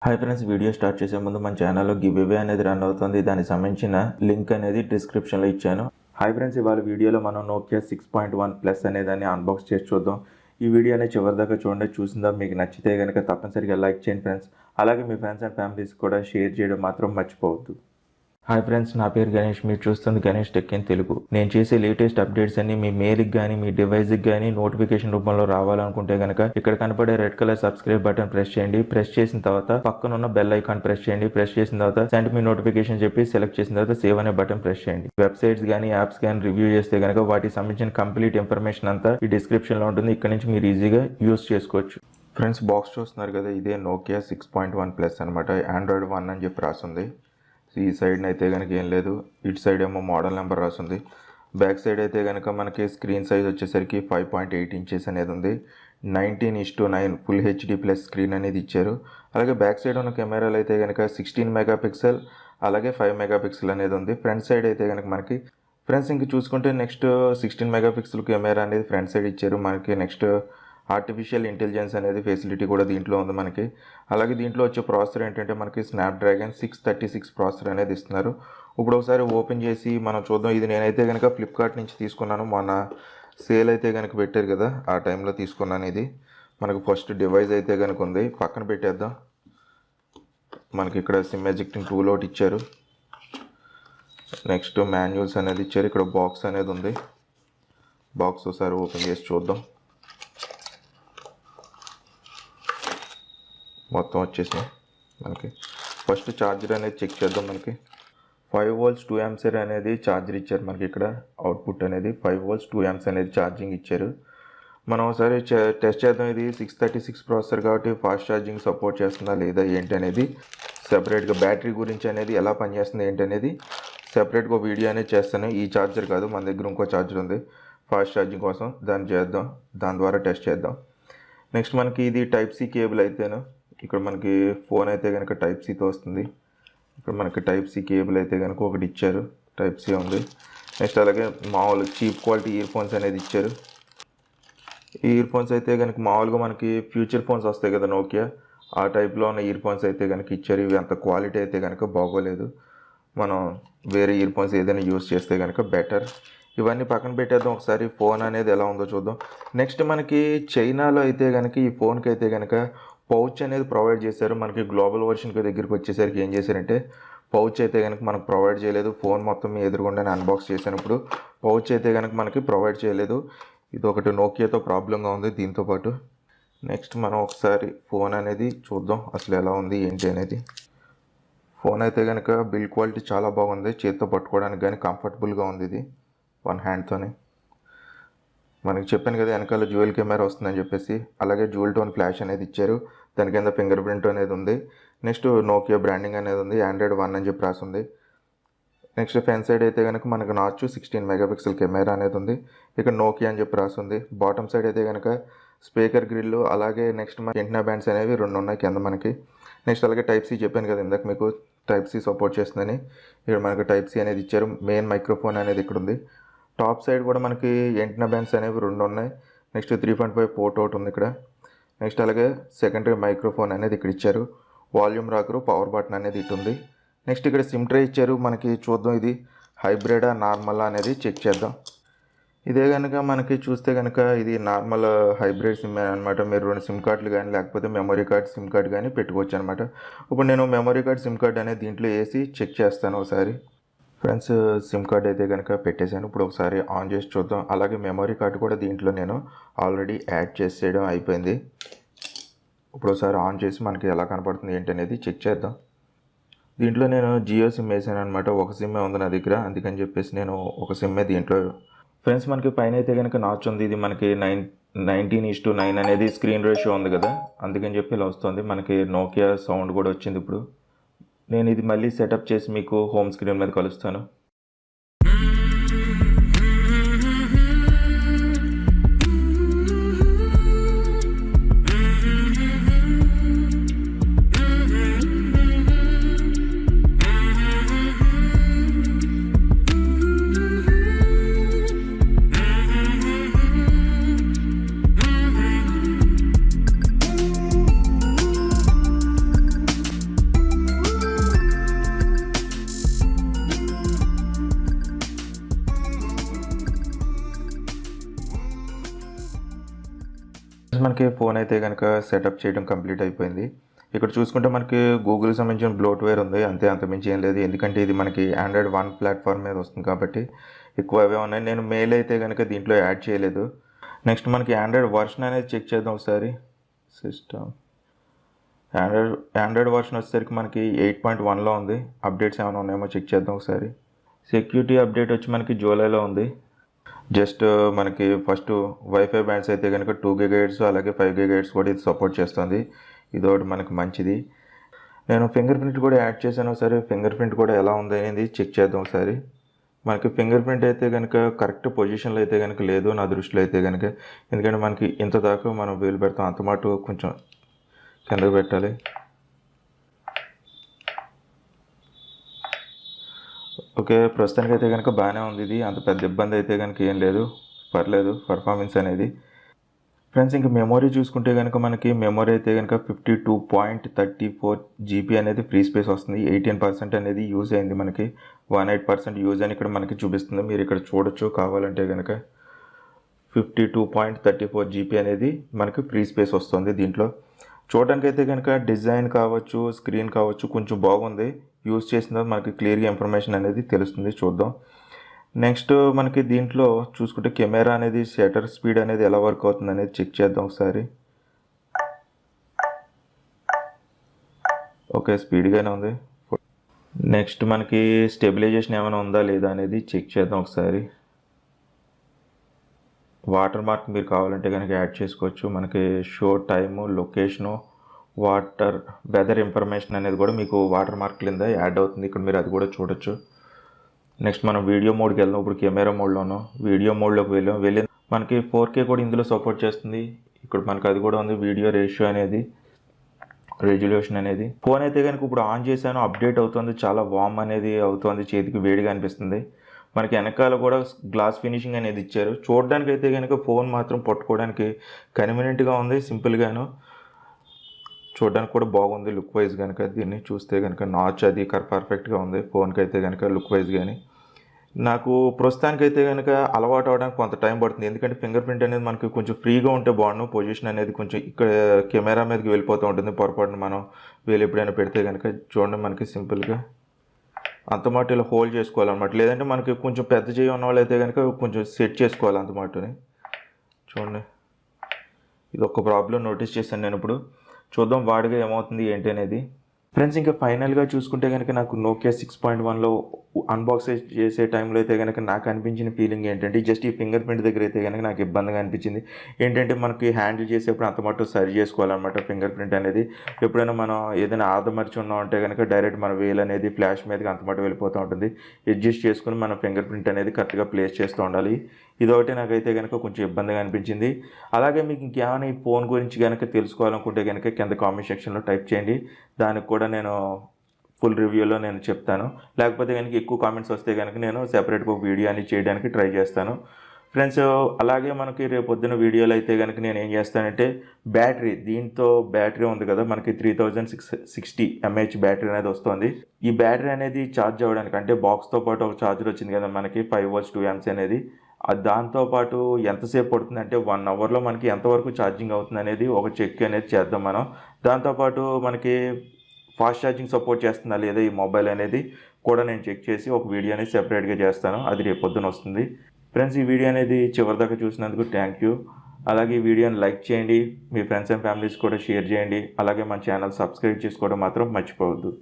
Hi friends, video start చేసే ముందు మన ఛానల్లో గివ్వే అనేది రన్ అవుతుంది. దానికి సంబంధించిన లింక్ అనేది డిస్క్రిప్షన్లో ఇచ్చాను. హాయ్ ఫ్రెండ్స్, ఇవాళ వీడియోలో మనం నోకియా 6.1 ప్లస్ అనేదాన్ని అన్బాక్స్ చేసి చూద్దాం. ఈ వీడియో అనేది చివరి దాకా చూడండి. చూసిందా మీకు నచ్చితే కనుక తప్పనిసరిగా లైక్ చేయండి ఫ్రెండ్స్. అలాగే మీ ఫ్రెండ్స్ అండ్ ఫ్యామిలీస్ కూడా షేర్ చేయడం మాత్రం మర్చిపోవద్దు. హాయ్ ఫ్రెండ్స్, నా పేరు గణేష్. మీరు చూస్తుంది గణేష్ టెక్ ఇన్ తెలుగు. నేను చేసే లేటెస్ట్ అప్డేట్స్ అన్ని మీ మెయిల్కి కానీ మీ డివైస్కి కానీ నోటిఫికేషన్ రూపంలో రావాలనుకుంటే కనుక ఇక్కడ కనపడే red colour subscribe button press చేయండి. ప్రెస్ చేసిన తర్వాత పక్కన ఉన్న బెల్ ఐకాన్ ప్రెస్ చేయండి. ప్రెస్ చేసిన తర్వాత సెండ్ మీ నోటిఫికేషన్ చెప్పి సెలెక్ట్ చేసిన తర్వాత సేవ్ అనే బటన్ ప్రెస్ చేయండి. వెబ్సైట్స్ కానీ యాప్స్ కానీ రివ్యూ చేస్తే కనుక వాటికి సంబంధించిన కంప్లీట్ ఇన్ఫర్మేషన్ అంతా ఈ డిస్క్రిప్షన్లో ఉంటుంది. ఇక్కడ నుంచి మీరు ఈజీగా యూస్ చేసుకోవచ్చు. ఫ్రెండ్స్, బాక్స్ చూస్తున్నారు కదా, ఇదే నోకియా 6.1 ప్లస్ అనమాట. ఆండ్రాయిడ్ 1 అని చెప్పి రాస్తుంది. ఈ సైడ్ అయితే కనుక ఏం లేదు. ఇటు సైడ్ ఏమో మోడల్ నెంబర్ రాస్తుంది. బ్యాక్ సైడ్ అయితే కనుక మనకి స్క్రీన్ సైజ్ వచ్చేసరికి 5.8 ఇంచెస్ అనేది ఉంది. 19:9 ఫుల్ హెచ్డి ప్లస్ స్క్రీన్ అనేది ఇచ్చారు. అలాగే బ్యాక్ సైడ్ ఉన్న కెమెరాలు అయితే కనుక 16 మెగాపిక్సెల్ అలాగే 5 మెగాపిక్సెల్ అనేది ఉంది. ఫ్రంట్ సైడ్ అయితే కనుక మనకి ఫ్రెండ్స్ ఇంక చూసుకుంటే నెక్స్ట్ 16 మెగాపిక్సెల్ కెమెరా అనేది ఫ్రంట్ సైడ్ ఇచ్చారు. మనకి నెక్స్ట్ ఆర్టిఫిషియల్ ఇంటెలిజెన్స్ అనేది ఫెసిలిటీ కూడా దీంట్లో ఉంది మనకి. అలాగే దీంట్లో వచ్చే ప్రాసెసర్ ఏంటంటే మనకి స్నాప్డ్రాగన్ 636 ప్రాసెసర్ అనేది ఇస్తున్నారు. ఇప్పుడు ఒకసారి ఓపెన్ చేసి మనం చూద్దాం. ఇది నేనైతే కనుక ఫ్లిప్కార్ట్ నుంచి తీసుకున్నాను. మొన్న సేల్ అయితే కనుక పెట్టారు కదా, ఆ టైంలో తీసుకున్నాను. ఇది మనకు ఫస్ట్ డివైస్ అయితే కనుక ఉంది, పక్కన పెట్టేద్దాం. మనకి ఇక్కడ సిమ్ ఎజెక్టింగ్ టూల్ ఒకటి ఇచ్చారు. నెక్స్ట్ మాన్యువల్స్ అనేది ఇచ్చారు. ఇక్కడ బాక్స్ అనేది ఉంది. బాక్స్ ఒకసారి ఓపెన్ చేసి చూద్దాం. మొత్తం వచ్చేసినాయి మనకి. ఫస్ట్ ఛార్జర్ అనేది చెక్ చేద్దాం. మనకి 5 volts 2 amps అనేది ఛార్జర్ ఇచ్చారు. మనకి ఇక్కడ అవుట్పుట్ అనేది 5 volts 2 amps అనేది ఛార్జింగ్ ఇచ్చారు. మనం ఒకసారి టెస్ట్ చేద్దాం. ఇది 636 ప్రాసెసర్ కాబట్టి ఫాస్ట్ ఛార్జింగ్ సపోర్ట్ చేస్తుందా లేదా ఏంటి అనేది సెపరేట్గా బ్యాటరీ గురించి అనేది ఎలా పనిచేస్తుంది ఏంటి అనేది సెపరేట్గా వీడియో అనేది చేస్తాను. ఈ ఛార్జర్ కాదు, మన దగ్గర ఇంకో ఛార్జర్ ఉంది ఫాస్ట్ ఛార్జింగ్ కోసం. దాన్ని చేద్దాం, దాని ద్వారా టెస్ట్ చేద్దాం. నెక్స్ట్ మనకి ఇది టైప్ సి కేబుల్ అయితేను. ఇక్కడ మనకి ఫోన్ అయితే కనుక టైప్ సితో వస్తుంది. ఇక్కడ మనకి టైప్ సి కేబుల్ అయితే కనుక ఒకటి ఇచ్చారు, టైప్ సి ఉంది. నెక్స్ట్ అలాగే మామూలు చీప్ క్వాలిటీ ఇయర్ ఫోన్స్ అనేది ఇచ్చారు. ఈ ఇయర్ ఫోన్స్ అయితే కనుక మామూలుగా మనకి ఫ్యూచర్ ఫోన్స్ వస్తాయి కదా నోకియా, ఆ టైప్లో ఉన్న ఇయర్ ఫోన్స్ అయితే కనుక ఇచ్చారు. ఇవి అంత క్వాలిటీ అయితే కనుక బాగోలేదు. మనం వేరే ఇయర్ ఫోన్స్ ఏదైనా యూస్ చేస్తే కనుక బెటర్. ఇవన్నీ పక్కన పెట్టేద్దాం. ఒకసారి ఫోన్ అనేది ఎలా ఉందో చూద్దాం. నెక్స్ట్ మనకి చైనాలో అయితే కనుక ఈ ఫోన్కి అయితే కనుక పౌచ్ అనేది ప్రొవైడ్ చేశారు. మనకి గ్లోబల్ వర్షన్కి దగ్గరికి వచ్చేసరికి ఏం చేశారంటే పౌచ్ అయితే కనుక మనకు ప్రొవైడ్ చేయలేదు. ఫోన్ మొత్తం మీ ఎదురుగుండానే అన్బాక్స్ చేసినప్పుడు పౌచ్ అయితే కనుక మనకి ప్రొవైడ్ చేయలేదు. ఇది ఒకటి నోకియాతో ప్రాబ్లంగా ఉంది దీంతోపాటు. నెక్స్ట్ మనం ఒకసారి ఫోన్ అనేది చూద్దాం అసలు ఎలా ఉంది ఏంటి అనేది. ఫోన్ అయితే కనుక బిల్డ్ క్వాలిటీ చాలా బాగుంది. చేతితో పట్టుకోవడానికి కానీ కంఫర్టబుల్గా ఉంది. ఇది వన్ హ్యాండ్తోనే. మనకి చెప్పాను కదా వెనకాల డ్యూయల్ కెమెరా వస్తుందని చెప్పేసి. అలాగే డ్యూయల్ టోన్ ఫ్లాష్ అనేది ఇచ్చారు. దాని కింద ఫింగర్ ప్రింట్ అనేది ఉంది. నెక్స్ట్ నోకియా బ్రాండింగ్ అనేది ఉంది. ఆండ్రాయిడ్ 1 అని చెప్పి రాసింది. నెక్స్ట్ ఫ్రంట్ సైడ్ అయితే కనుక మనకు నాచు 16 మెగాపిక్సెల్ కెమెరా అనేది ఉంది. ఇక్కడ నోకియా అని చెప్పి రాసింది. బాటమ్ సైడ్ అయితే కనుక స్పీకర్ గ్రిల్ అలాగే నెక్స్ట్ మన యాంటెన్నా బ్యాండ్స్ అనేవి 2 ఉన్నాయి కింద మనకి. నెక్స్ట్ అలాగే టైప్ సి చెప్పాను కదా ఇందాక మీకు టైప్ సి సపోర్ట్ చేస్తుందని. ఇక్కడ మనకు టైప్ సి అనేది ఇచ్చారు. మెయిన్ మైక్రోఫోన్ అనేది ఇక్కడ ఉంది. టాప్ సైడ్ కూడా మనకి యాంటెన్నా బ్యాండ్స్ అనేవి 2 ఉన్నాయి. నెక్స్ట్ 3.5 పోర్ట్ ఒకటి ఉంది ఇక్కడ. నెక్స్ట్ అలాగే సెకండరీ మైక్రోఫోన్ అనేది ఇక్కడ ఇచ్చారు. వాల్యూమ్ రాకరు, పవర్ బటన్ అనేది ఇటు ఉంది. నెక్స్ట్ ఇక్కడ సిమ్ ట్రే ఇచ్చారు. మనకి చూద్దాం ఇది హైబ్రిడా నార్మల్ అనేది చెక్ చేద్దాం. ఇదే కనుక మనకి చూస్తే కనుక ఇది నార్మల్ హైబ్రిడ్ సిమ్ అనమాట. మీరు 2 సిమ్ కార్డులు కానీ లేకపోతే మెమరీ కార్డ్ సిమ్ కార్డ్ కానీ పెట్టుకోవచ్చు అనమాట. ఇప్పుడు నేను మెమరీ కార్డ్ సిమ్ కార్డ్ అనేది దీంట్లో వేసి చెక్ చేస్తాను ఒకసారి. ఫ్రెండ్స్, సిమ్ కార్డ్ అయితే కనుక పెట్టేశాను. ఇప్పుడు ఒకసారి ఆన్ చేసి చూద్దాం. అలాగే మెమరీ కార్డు కూడా దీంట్లో నేను ఆల్రెడీ యాడ్ చేసేయడం అయిపోయింది. ఇప్పుడు ఒకసారి ఆన్ చేసి మనకి ఎలా కనపడుతుంది ఏంటి అనేది చెక్ చేద్దాం. దీంట్లో నేను జియో సిమ్ వేసాను అనమాట. ఒక సిమ్మే ఉంది నా దగ్గర, అందుకని చెప్పేసి నేను ఒక సిమ్మే దీంట్లో. ఫ్రెండ్స్, మనకి పైన అయితే కనుక నాచ్ ఉంది. ఇది మనకి 19:9 అనేది స్క్రీన్ రేషియో ఉంది కదా, అందుకని చెప్పి ఇలా వస్తుంది. మనకి నోకియా సౌండ్ కూడా వచ్చింది. ఇప్పుడు నేను ఇది మళ్ళీ సెటప్ చేసి మీకు హోమ్ స్క్రీన్ మీద కలుస్తాను. ఫ్రెండ్స్ మనకి ఫోన్ అయితే కనుక సెటప్ చేయడం కంప్లీట్ అయిపోయింది. ఇక్కడ చూసుకుంటే మనకి గూగుల్కి సంబంధించిన బ్లోట్వేర్ ఉంది, అంతే, అంతమించి ఏం లేదు. ఎందుకంటే ఇది మనకి ఆండ్రాయిడ్ 1 ప్లాట్ఫామ్ మీద వస్తుంది కాబట్టి ఎక్కువ అవే ఉన్నాయి. నేను మెయిల్ అయితే కనుక దీంట్లో యాడ్ చేయలేదు. నెక్స్ట్ మనకి ఆండ్రాయిడ్ వర్షన్ అనేది చెక్ చేద్దాం ఒకసారి. సిస్టమ్ ఆండ్రాయిడ్ వర్షన్ వచ్చేసరికి మనకి 8.1లో ఉంది. అప్డేట్స్ ఏమైనా ఉన్నాయేమో చెక్ చేద్దాం ఒకసారి. సెక్యూరిటీ అప్డేట్ వచ్చి మనకి జూలైలో ఉంది. జస్ట్ మనకి ఫస్ట్ వైఫై బ్యాండ్స్ అయితే కనుక 2 GHz అలాగే 5 GHz కూడా ఇది సపోర్ట్ చేస్తుంది. ఇదొకటి మనకి మంచిది. నేను ఫింగర్ ప్రింట్ కూడా యాడ్ చేశాను. ఒకసారి ఫింగర్ ప్రింట్ కూడా ఎలా ఉంది అనేది చెక్ చేద్దాం ఒకసారి. మనకి ఫింగర్ ప్రింట్ అయితే కనుక కరెక్ట్ పొజిషన్లో అయితే కనుక లేదు నా దృష్టిలో అయితే కనుక. ఎందుకంటే మనకి ఇంత దాకా మనం వేలు పెడతాం, అంత మాట కొంచెం కిందకు పెట్టాలి. ఓకే, ప్రస్తుతానికి అయితే కనుక బాగానే ఉంది. ఇది అంత పెద్ద ఇబ్బంది అయితే కనుక ఏం లేదు, పర్లేదు పర్ఫార్మెన్స్ అనేది. ఫ్రెండ్స్ ఇంకా మెమొరీ చూసుకుంటే కనుక మనకి మెమొరీ అయితే కనుక 52.34 GB అనేది ఫ్రీ స్పేస్ వస్తుంది. 18% అనేది యూజ్ అయింది, మనకి 18% యూజ్ అని ఇక్కడ మనకి చూపిస్తుంది. మీరు ఇక్కడ చూడొచ్చు కావాలంటే కనుక 52.34 GB అనేది మనకి ఫ్రీ స్పేస్ వస్తుంది దీంట్లో. చూడడానికి అయితే కనుక డిజైన్ కావచ్చు, స్క్రీన్ కావచ్చు కొంచెం బాగుంది. యూజ్ చేసిన మనకి క్లియర్గా ఇన్ఫర్మేషన్ అనేది తెలుస్తుంది. చూద్దాం. నెక్స్ట్ మనకి దీంట్లో చూసుకుంటే కెమెరా అనేది షటర్ స్పీడ్ అనేది ఎలా వర్క్ అవుతుంది అనేది చెక్ చేద్దాం ఒకసారి. ఓకే, స్పీడ్గానే ఉంది. నెక్స్ట్ మనకి స్టెబిలైజేషన్ ఏమైనా ఉందా లేదా అనేది చెక్ చేద్దాం ఒకసారి. వాటర్ మార్క్ మీరు కావాలంటే కనుక యాడ్ చేసుకోవచ్చు. మనకి show time, location, weather information అనేది కూడా మీకు వాటర్ మార్క్ కింద యాడ్ అవుతుంది. ఇక్కడ మీరు అది కూడా చూడొచ్చు. నెక్స్ట్ మనం వీడియో మోడ్కి వెళ్దాం. ఇప్పుడు కెమెరా మోడ్లోనూ వీడియో మోడ్లోకి వెళ్ళి మనకి 4K కూడా ఇందులో సపోర్ట్ చేస్తుంది. ఇక్కడ మనకి అది కూడా ఉంది, వీడియో రేషియో అనేది, రెజల్యూషన్ అనేది. ఫోన్ అయితే కనుక ఇప్పుడు ఆన్ చేశాను, అప్డేట్ అవుతుంది, చాలా వామ్ అనేది అవుతుంది, చేతికి వేడిగా అనిపిస్తుంది. మనకి వెనకాల కూడా గ్లాస్ ఫినిషింగ్ అనేది ఇచ్చారు. చూడడానికి అయితే కనుక ఫోన్ మాత్రం పట్టుకోవడానికి కన్వీనియంట్గా ఉంది, సింపుల్గాను. చూడడానికి కూడా బాగుంది లుక్ వైజ్ కనుక. దీన్ని చూస్తే కనుక నాచ్ అది పర్ఫెక్ట్గా ఉంది ఫోన్కి అయితే కనుక లుక్ వైజ్. కానీ నాకు ప్రస్తుతానికి అయితే కనుక అలవాటు అవడానికి కొంత టైం పడుతుంది. ఎందుకంటే ఫింగర్ ప్రింట్ అనేది మనకి కొంచెం ఫ్రీగా ఉంటే బాగుండు. పొజిషన్ అనేది కొంచెం ఇక్కడ కెమెరా మీదకి వెళ్ళిపోతూ ఉంటుంది. పొరపాటున మనం వేలు ఎప్పుడైనా పెడితే కనుక చూడండి మనకి సింపుల్గా అంతమాట ఇలా హోల్డ్ చేసుకోవాలన్నమాట. లేదంటే మనకి కొంచెం పెద్ద చేయి ఉన్న వాళ్ళు అయితే కనుక కొంచెం సెట్ చేసుకోవాలి అంతమాటని. చూడండి, ఇది ఒక ప్రాబ్లం నోటీస్ చేశాను నేను ఇప్పుడు. చూద్దాం వాడిగా ఏమవుతుంది ఏంటి అనేది. ఫ్రెండ్స్ ఇంకా ఫైనల్గా చూసుకుంటే కనుక నాకు నోకియా 6.1లో అన్బాక్స్ చేసే టైంలో అయితే కనుక నాకు అనిపించిన ఫీలింగ్ ఏంటంటే జస్ట్ ఈ ఫింగర్ ప్రింట్ దగ్గర అయితే కనుక నాకు ఇబ్బందిగా అనిపించింది. ఏంటంటే మనకి హ్యాండిల్ చేసేప్పుడు అంత మట్టు సరి చేసుకోవాలన్నమాట ఫింగర్ ప్రింట్ అనేది. ఎప్పుడైనా మనం ఏదైనా ఆదమర్చి ఉన్నామంటే కనుక డైరెక్ట్ మన వేలు అనేది ఫ్లాష్ మీదకి అంత మట్టు వెళ్ళిపోతూ ఉంటుంది. అడ్జస్ట్ చేసుకుని మన ఫింగర్ ప్రింట్ అనేది కరెక్ట్గా ప్లేస్ చేస్తూ ఉండాలి. ఇదొకటి నాకైతే కనుక కొంచెం ఇబ్బందిగా అనిపించింది. అలాగే మీకు ఇంకేమైనా ఈ ఫోన్ గురించి కనుక తెలుసుకోవాలనుకుంటే కనుక కింద కామెంట్ సెక్షన్లో టైప్ చేయండి. దానికి కూడా నేను ఫుల్ రివ్యూలో నేను చెప్తాను. లేకపోతే కనుక ఎక్కువ కామెంట్స్ వస్తే కనుక నేను సెపరేట్గా ఒక వీడియో అని చేయడానికి ట్రై చేస్తాను. ఫ్రెండ్స్ అలాగే మనకి రేపు పొద్దున్న వీడియోలో అయితే కనుక నేను ఏం చేస్తానంటే దీంతో బ్యాటరీ ఉంది కదా మనకి 3660 mAh బ్యాటరీ అనేది వస్తుంది. ఈ బ్యాటరీ అనేది ఛార్జ్ అవ్వడానికి అంటే బాక్స్తో పాటు ఒక ఛార్జర్ వచ్చింది కదా మనకి 5 volts 2 amps అనేది. దాంతోపాటు ఎంతసేపు పడుతుంది అంటే 1 hourలో మనకి ఎంతవరకు ఛార్జింగ్ అవుతుంది అనేది ఒక చెక్ అనేది చేద్దాం మనం. దాంతోపాటు మనకి ఫాస్ట్ ఛార్జింగ్ సపోర్ట్ చేస్తుందా లేదా ఈ మొబైల్ అనేది కూడా నేను చెక్ చేసి ఒక వీడియో అనేది సెపరేట్గా చేస్తాను. అది రేపు పొద్దున వస్తుంది. ఫ్రెండ్స్ ఈ వీడియో అనేది చివరిదాకా చూసినందుకు థ్యాంక్ యూ. అలాగే ఈ వీడియోని లైక్ చేయండి, మీ ఫ్రెండ్స్ అండ్ ఫ్యామిలీస్ కూడా షేర్ చేయండి. అలాగే మన ఛానల్ సబ్స్క్రైబ్ చేసుకోవడం మాత్రం మర్చిపోవద్దు.